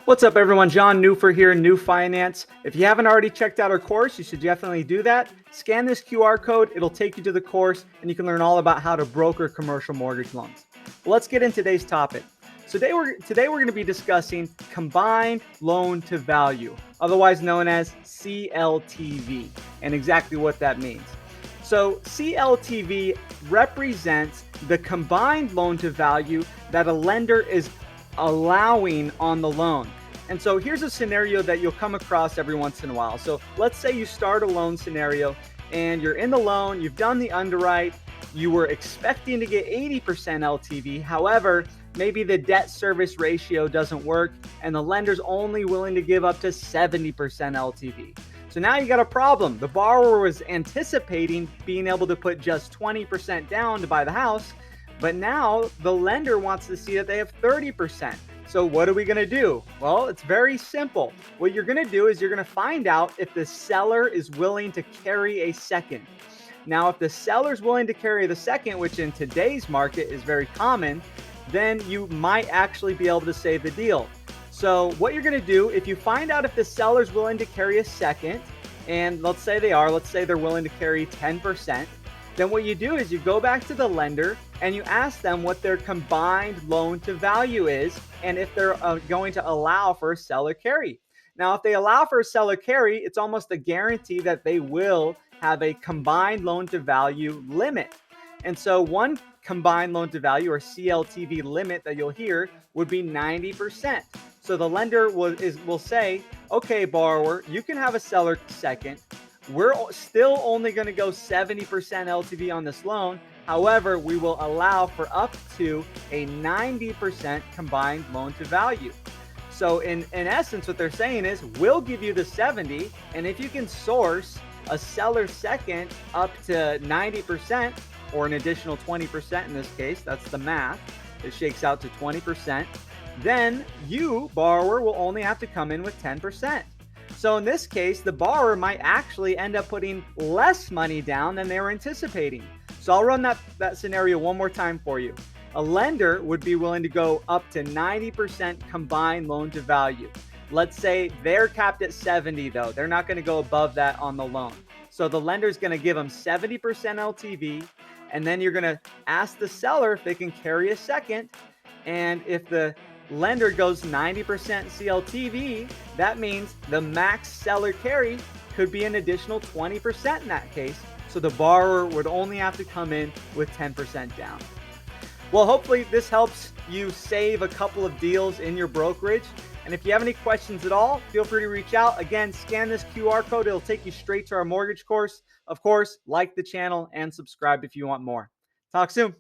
What's up, everyone? John Newfer here, New Finance. If you haven't already checked out our course, you should definitely do that. Scan this QR code. It'll take you to the course, and you can learn all about how to broker commercial mortgage loans. Well, let's get into today's topic. So today we're going to be discussing combined loan to value, otherwise known as CLTV, and exactly what that means. So CLTV represents the combined loan to value that a lender is allowing on the loan. And so here's a scenario that you'll come across every once in a while. So let's say you start a loan scenario and you're in the loan, you've done the underwrite, you were expecting to get 80% LTV. However, maybe the debt service ratio doesn't work and the lender's only willing to give up to 70% LTV. So now you got a problem. The borrower was anticipating being able to put just 20% down to buy the house, but now the lender wants to see that they have 30%. So what are we going to do? Well, it's very simple. What you're going to do is you're going to find out if the seller is willing to carry a second. Now, if the seller's willing to carry the second, which in today's market is very common, then you might actually be able to save the deal. So what you're going to do, if you find out if the seller's willing to carry a second, and let's say they're willing to carry 10%, then what you do is you go back to the lender and you ask them what their combined loan to value is and if they're going to allow for a seller carry. Now, if they allow for a seller carry, it's almost a guarantee that they will have a combined loan to value limit. And so one combined loan to value or CLTV limit that you'll hear would be 90%. So the lender will say, okay, borrower, you can have a seller second. We're still only going to go 70% LTV on this loan. However, we will allow for up to a 90% combined loan to value. So in essence, what they're saying is we'll give you the 70. And if you can source a seller second up to 90% or an additional 20% in this case, that's the math. It shakes out to 20%. Then you, borrower, will only have to come in with 10%. So in this case, the borrower might actually end up putting less money down than they were anticipating. So I'll run that scenario one more time for you. A lender would be willing to go up to 90% combined loan to value. Let's say they're capped at 70 though. They're not going to go above that on the loan. So the lender's going to give them 70% LTV, and then you're going to ask the seller if they can carry a second. And if the lender goes 90% CLTV, that means the max seller carry could be an additional 20% in that case. So the borrower would only have to come in with 10% down. Well, hopefully this helps you save a couple of deals in your brokerage. And if you have any questions at all, feel free to reach out. Again, scan this QR code. It'll take you straight to our mortgage course. Of course, like the channel and subscribe if you want more. Talk soon.